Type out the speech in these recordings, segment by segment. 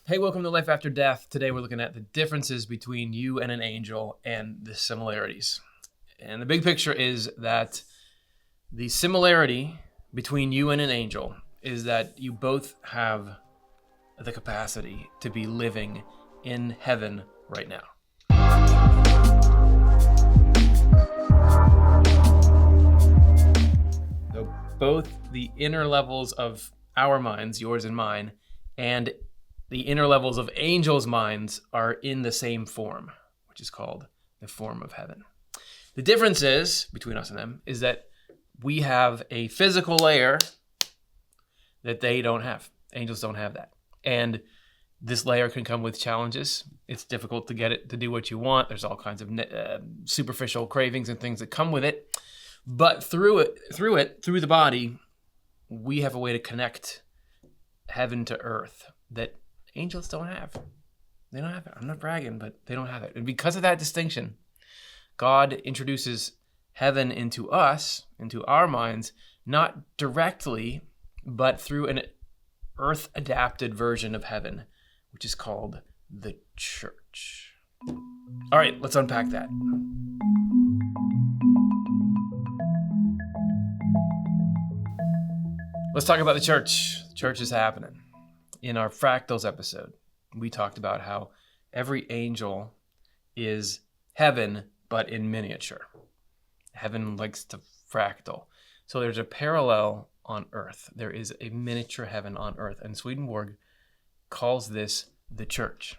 Hey, welcome to Life After Death. Today we're looking at the differences between you and an angel and the similarities. And the big picture is that the similarity between you and an angel is that you both have the capacity to be living in heaven right now. So both the inner levels of our minds, yours and mine, and the inner levels of angels' minds are in the same form, which is called the form of heaven. The difference is, between us and them, is that we have a physical layer that they don't have. Angels don't have that. And this layer can come with challenges. It's difficult to get it to do what you want. There's all kinds of superficial cravings and things that come with it. But through the body, we have a way to connect heaven to earth that angels don't have. They don't have it. I'm not bragging, but they don't have it. And because of that distinction, God introduces heaven into us, into our minds, not directly, but through an earth-adapted version of heaven, which is called the church. All right, let's unpack that. Let's talk about the church. The church is happening. In our fractals episode, we talked about how every angel is heaven, but in miniature. Heaven likes to fractal. So there's a parallel on earth. There is a miniature heaven on earth. And Swedenborg calls this the church.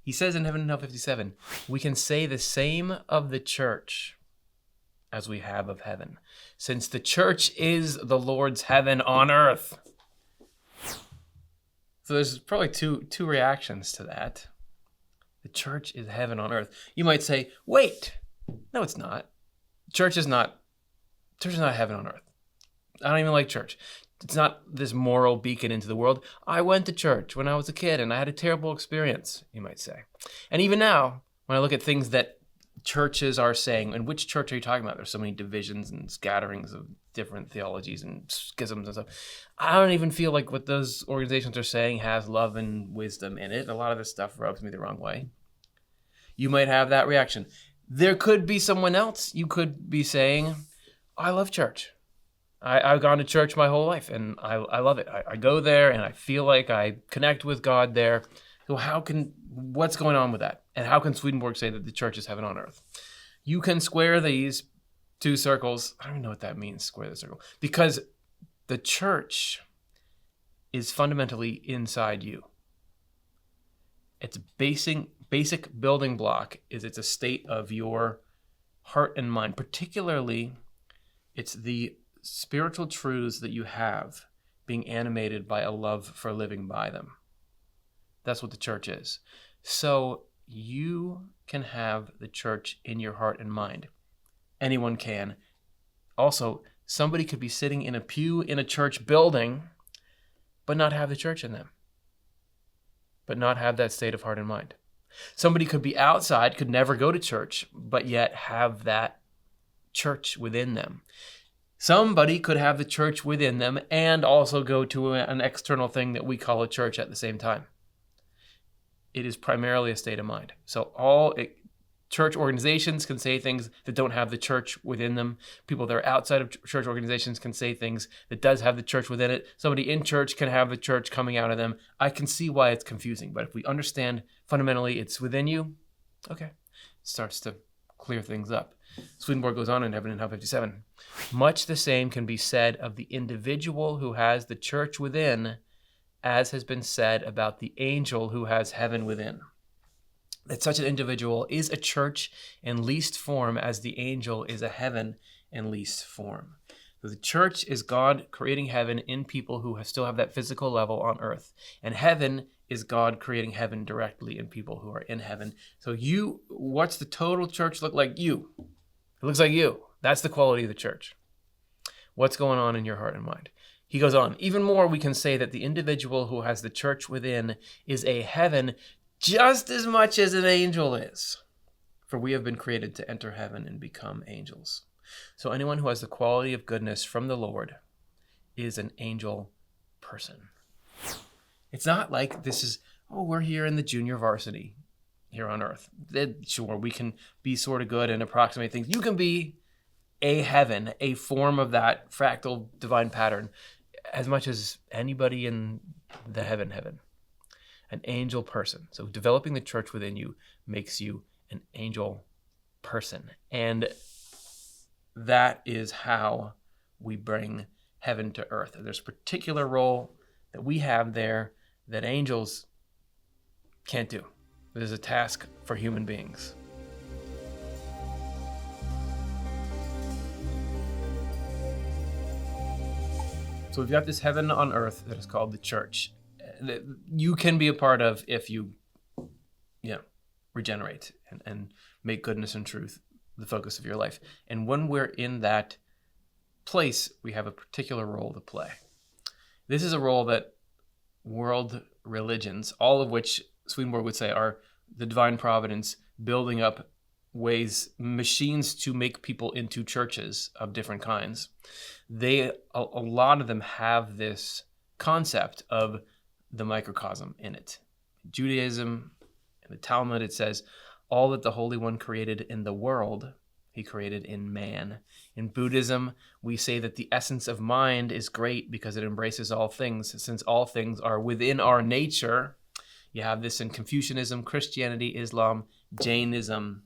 He says in Heaven and Hell 57, we can say the same of the church as we have of heaven, since the church is the Lord's heaven on earth. So there's probably two reactions to that. The church is heaven on earth. You might say, wait, no, it's not. Church is not heaven on earth. I don't even like church. It's not this moral beacon into the world. I went to church when I was a kid and I had a terrible experience, you might say. And even now, when I look at things that churches are saying, and which church are you talking about? There's so many divisions and scatterings of different theologies and schisms and stuff. I don't even feel like what those organizations are saying has love and wisdom in it. A lot of this stuff rubs me the wrong way. You might have that reaction. There could be someone else. You could be saying, I love church. I've gone to church my whole life and I love it. I go there and I feel like I connect with God there. So what's going on with that? And how can Swedenborg say that the church is heaven on earth? You can square these two circles. I don't even know what that means, square the circle. Because the church is fundamentally inside you. Its basic building block is it's a state of your heart and mind. Particularly, it's the spiritual truths that you have being animated by a love for living by them. That's what the church is. So you can have the church in your heart and mind. Anyone can. Also, somebody could be sitting in a pew in a church building, but not have the church in them. But not have that state of heart and mind. Somebody could be outside, could never go to church, but yet have that church within them. Somebody could have the church within them and also go to an external thing that we call a church at the same time. It is primarily a state of mind. So church organizations can say things that don't have the church within them. People that are outside of church organizations can say things that does have the church within it. Somebody in church can have the church coming out of them. I can see why it's confusing, but if we understand fundamentally it's within you, okay, it starts to clear things up. Swedenborg goes on in Heaven and Hell 57. Much the same can be said of the individual who has the church within, as has been said about the angel who has heaven within. That such an individual is a church in least form as the angel is a heaven in least form. So the church is God creating heaven in people who still have that physical level on earth. And heaven is God creating heaven directly in people who are in heaven. So what's the total church look like? You. It looks like you. That's the quality of the church. What's going on in your heart and mind? He goes on, even more, we can say that the individual who has the church within is a heaven just as much as an angel is. For we have been created to enter heaven and become angels. So anyone who has the quality of goodness from the Lord is an angel person. It's not like this is oh, we're here in the junior varsity here on earth. Sure, we can be sort of good and approximate things. You can be a heaven, a form of that fractal divine pattern, as much as anybody in the heaven, an angel person. So developing the church within you makes you an angel person. And that is how we bring heaven to earth. There's a particular role that we have there that angels can't do. It is a task for human beings. So we've got this heaven on earth that is called the church, that you can be a part of if you regenerate and make goodness and truth the focus of your life. And when we're in that place, we have a particular role to play. This is a role that world religions, all of which Swedenborg would say are the divine providence building up ways, machines to make people into churches of different kinds. A lot of them have this concept of the microcosm in it. Judaism, in the Talmud, it says, all that the Holy One created in the world, he created in man. In Buddhism, we say that the essence of mind is great because it embraces all things, since all things are within our nature. You have this in Confucianism, Christianity, Islam, Jainism.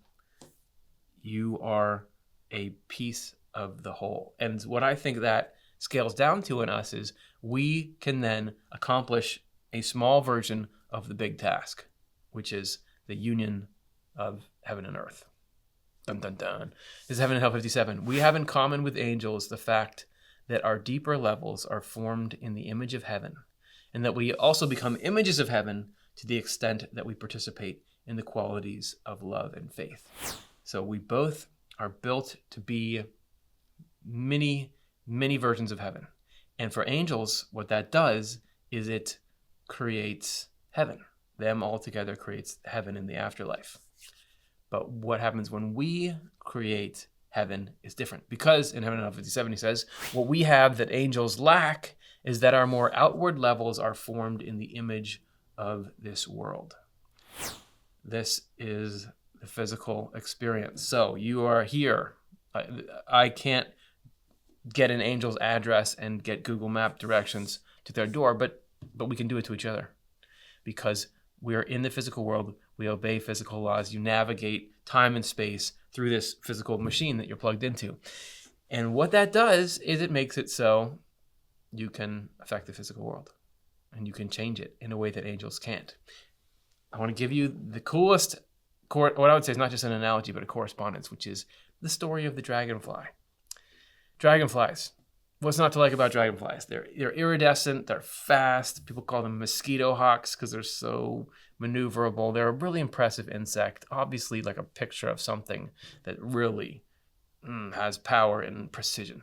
You are a piece of the whole. And what I think that scales down to in us is we can then accomplish a small version of the big task, which is the union of heaven and earth. Dun, dun, dun. This is Heaven and Hell 57. We have in common with angels the fact that our deeper levels are formed in the image of heaven, and that we also become images of heaven to the extent that we participate in the qualities of love and faith. So we both are built to be many, many versions of heaven. And for angels, what that does is it creates heaven. Them all together creates heaven in the afterlife. But what happens when we create heaven is different. Because in Heaven and Hell 57, he says, what we have that angels lack is that our more outward levels are formed in the image of this world. This is the physical experience. So you are here. I can't get an angel's address and get Google Map directions to their door, but we can do it to each other. Because we are in the physical world, we obey physical laws. You navigate time and space through this physical machine that you're plugged into. And what that does is it makes it so you can affect the physical world. And you can change it in a way that angels can't. I want to give you the coolest, what I would say is not just an analogy, but a correspondence, which is the story of the dragonfly. Dragonflies. What's not to like about dragonflies? They're iridescent, they're fast. People call them mosquito hawks because they're so maneuverable. They're a really impressive insect, obviously like a picture of something that really has power and precision.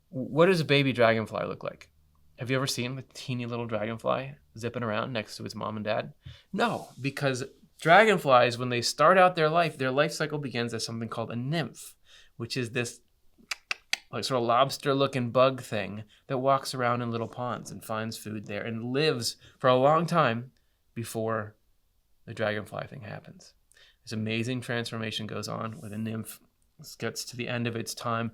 What does a baby dragonfly look like? Have you ever seen a teeny little dragonfly zipping around next to its mom and dad? No, because dragonflies, when they start out their life cycle begins as something called a nymph, which is this like sort of lobster-looking bug thing that walks around in little ponds and finds food there and lives for a long time before the dragonfly thing happens. This amazing transformation goes on where the nymph gets to the end of its time.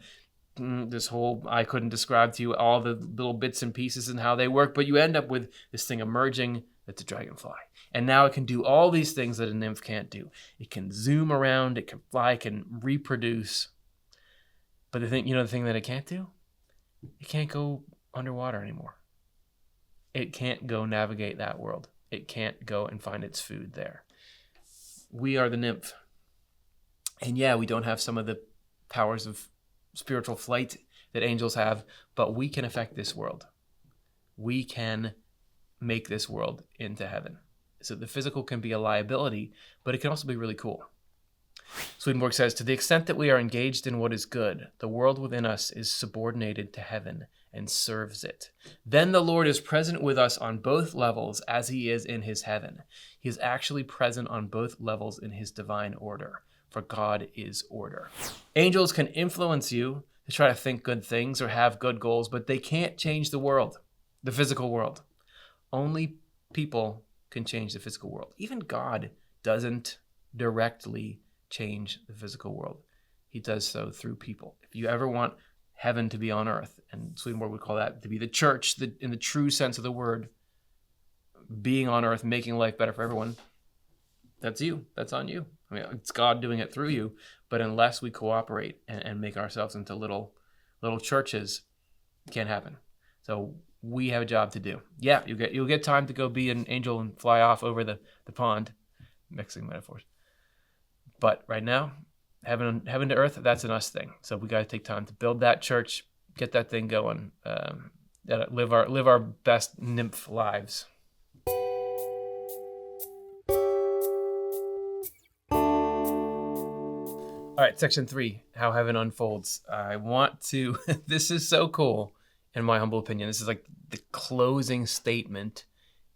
This whole, I couldn't describe to you all the little bits and pieces and how they work, but you end up with this thing emerging that's a dragonfly. And now it can do all these things that a nymph can't do. It can zoom around, it can fly, it can reproduce. But the thing that it can't do? It can't go underwater anymore. It can't go navigate that world. It can't go and find its food there. We are the nymph. And yeah, we don't have some of the powers of spiritual flight that angels have, but we can affect this world. We can make this world into heaven. So the physical can be a liability, but it can also be really cool. Swedenborg says, to the extent that we are engaged in what is good, the world within us is subordinated to heaven and serves it. Then the Lord is present with us on both levels as he is in his heaven. He is actually present on both levels in his divine order, for God is order. Angels can influence you to try to think good things or have good goals, but they can't change the world, the physical world. Only people can change the physical world. Even God doesn't directly change the physical world. He does so through people. If you ever want heaven to be on earth, and Swedenborg would call that to be the church, in the true sense of the word, being on earth, making life better for everyone, that's you. That's on you. I mean, it's God doing it through you. But unless we cooperate and make ourselves into little churches, it can't happen. So we have a job to do. Yeah, you'll get time to go be an angel and fly off over the pond, mixing metaphors. But right now, heaven to earth, that's an us thing. So we got to take time to build that church, get that thing going, live our best nymph lives. All right, section 3, how heaven unfolds. I want to, this is so cool, in my humble opinion. This is like the closing statement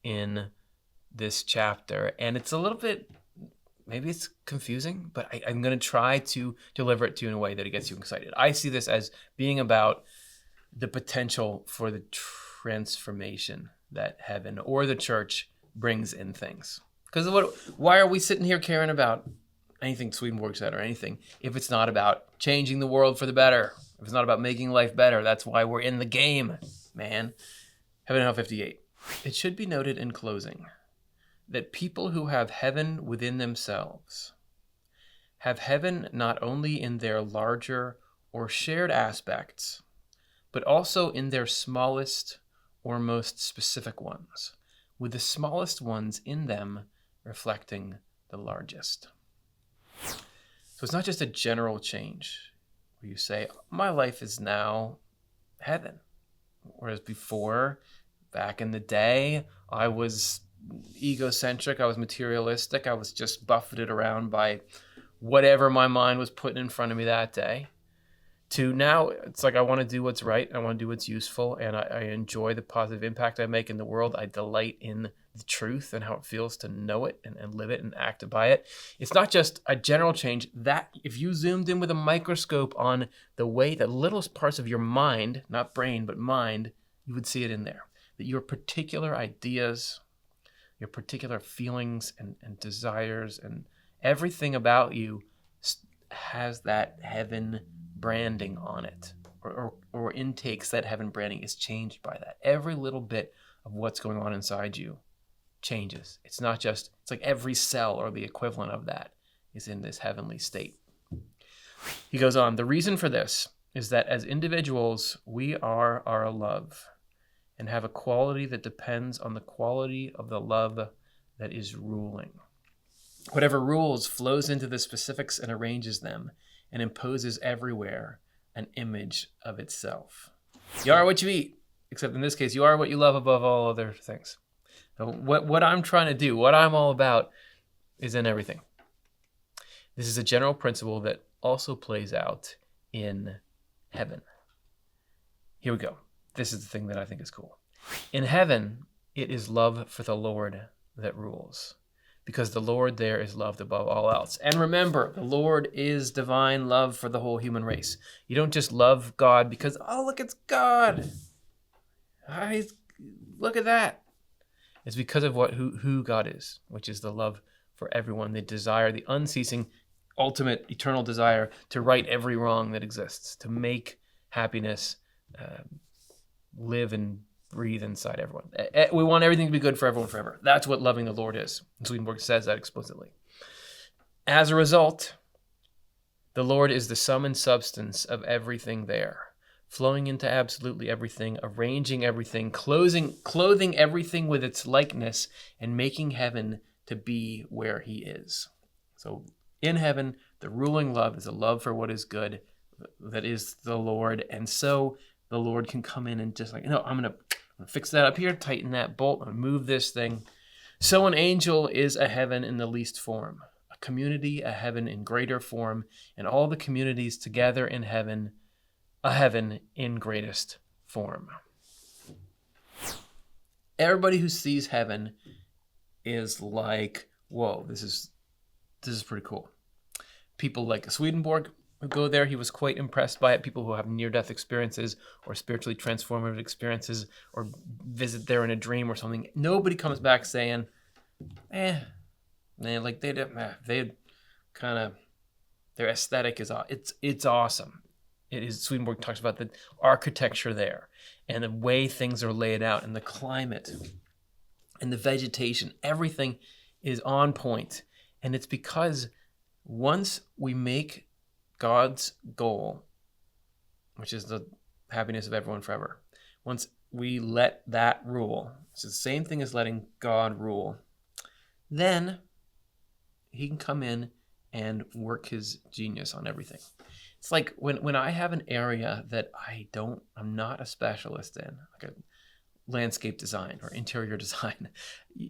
in this chapter. And it's a little bit, maybe it's confusing, but I'm going to try to deliver it to you in a way that it gets you excited. I see this as being about the potential for the transformation that heaven or the church brings in things. Because why are we sitting here caring about anything Swedenborg said or anything if it's not about changing the world for the better, if it's not about making life better? That's why we're in the game, man. Heaven Hell 58. It should be noted in closing that people who have heaven within themselves have heaven not only in their larger or shared aspects, but also in their smallest or most specific ones, with the smallest ones in them reflecting the largest. So it's not just a general change where you say, my life is now heaven. Whereas before, back in the day, I was egocentric, I was materialistic, I was just buffeted around by whatever my mind was putting in front of me that day. To now, it's like I want to do what's right, I want to do what's useful, and I enjoy the positive impact I make in the world. I delight in the truth and how it feels to know it and live it and act by it. It's not just a general change. That if you zoomed in with a microscope on the way the littlest parts of your mind, not brain, but mind, you would see it in there. That your particular ideas, your particular feelings and desires and everything about you has that heaven branding on it, or intakes that heaven branding, is changed by that. Every little bit of what's going on inside you changes. It's not just, it's like every cell or the equivalent of that is in this heavenly state. He goes on, the reason for this is that as individuals, we are our love and have a quality that depends on the quality of the love that is ruling. Whatever rules flows into the specifics and arranges them and imposes everywhere an image of itself. You are what you eat, except in this case, you are what you love above all other things. So what I'm trying to do, what I'm all about, is in everything. This is a general principle that also plays out in heaven. Here we go. This is the thing that I think is cool. In heaven, it is love for the Lord that rules, because the Lord there is loved above all else. And remember, the Lord is divine love for the whole human race. You don't just love God because, oh, look, it's God. Look at that. It's because of who God is, which is the love for everyone, the desire, the unceasing, ultimate, eternal desire to right every wrong that exists, to make happiness live and breathe inside everyone. We want everything to be good for everyone forever. That's what loving the Lord is. Swedenborg says that explicitly. As a result, the Lord is the sum and substance of everything there, flowing into absolutely everything, arranging everything, clothing everything with its likeness, and making heaven to be where he is. So in heaven, the ruling love is a love for what is good, that is the Lord. And so the Lord can come in and just like, no, I'm going to fix that up here, tighten that bolt, and move this thing. So an angel is a heaven in the least form, a community, a heaven in greater form, and all the communities together in heaven, a heaven in greatest form. Everybody who sees heaven is like, whoa, this is pretty cool. People like Swedenborg who go there, he was quite impressed by it. People who have near-death experiences or spiritually transformative experiences or visit there in a dream or something. Nobody comes back saying, like they kind of, their aesthetic is it's awesome. It is. Swedenborg talks about the architecture there and the way things are laid out and the climate and the vegetation. Everything is on point. And it's because once we make God's goal, which is the happiness of everyone forever, once we let that rule, it's the same thing as letting God rule, then he can come in and work his genius on everything. It's like when I have an area that I'm not a specialist in, like a landscape design or interior design.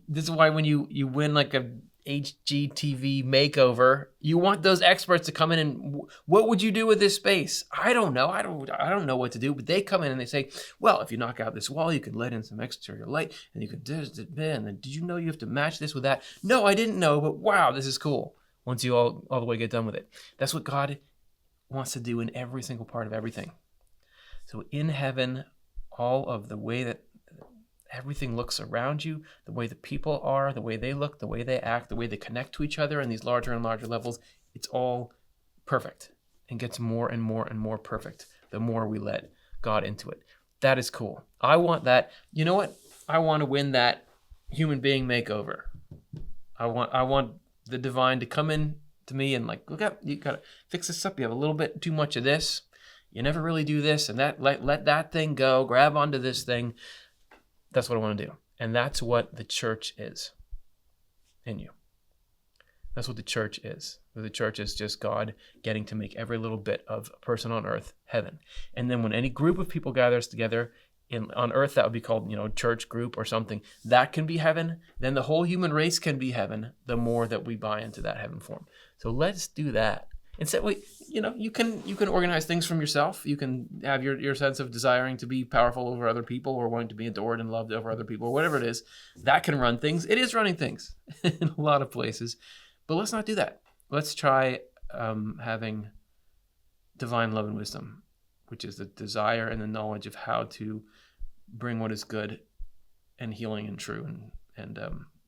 This is why when you win like a HGTV makeover, you want those experts to come in and what would you do with this space? I don't know. I don't know what to do, but they come in and they say, well, if you knock out this wall, you can let in some exterior light and you can and then did you know you have to match this with that? No, I didn't know, but wow, this is cool. Once you all the way get done with it. That's what God wants to do in every single part of everything. So in heaven, all of the way that everything looks around you, the way the people are, the way they look, the way they act, the way they connect to each other on these larger and larger levels, it's all perfect and gets more and more and more perfect the more we let God into it. That is cool. I want that. You know what? I want to win that human being makeover. I want the divine to come in to me and like, look up, you gotta fix this up. You have a little bit too much of this. You never really do this, and that let that thing go. Grab onto this thing. That's what I want to do. And that's what the church is in you. That's what the church is. The church is just God getting to make every little bit of a person on earth heaven. And then when any group of people gathers together on earth, that would be called, church group or something. That can be heaven. Then the whole human race can be heaven the more that we buy into that heaven form. So let's do that. Instead, you can organize things from yourself. You can have your sense of desiring to be powerful over other people or wanting to be adored and loved over other people or whatever it is. That can run things. It is running things in a lot of places. But let's not do that. Let's try having divine love and wisdom, which is the desire and the knowledge of how to bring what is good and healing and true and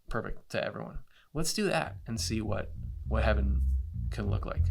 perfect to everyone. Let's do that and see what heaven can look like.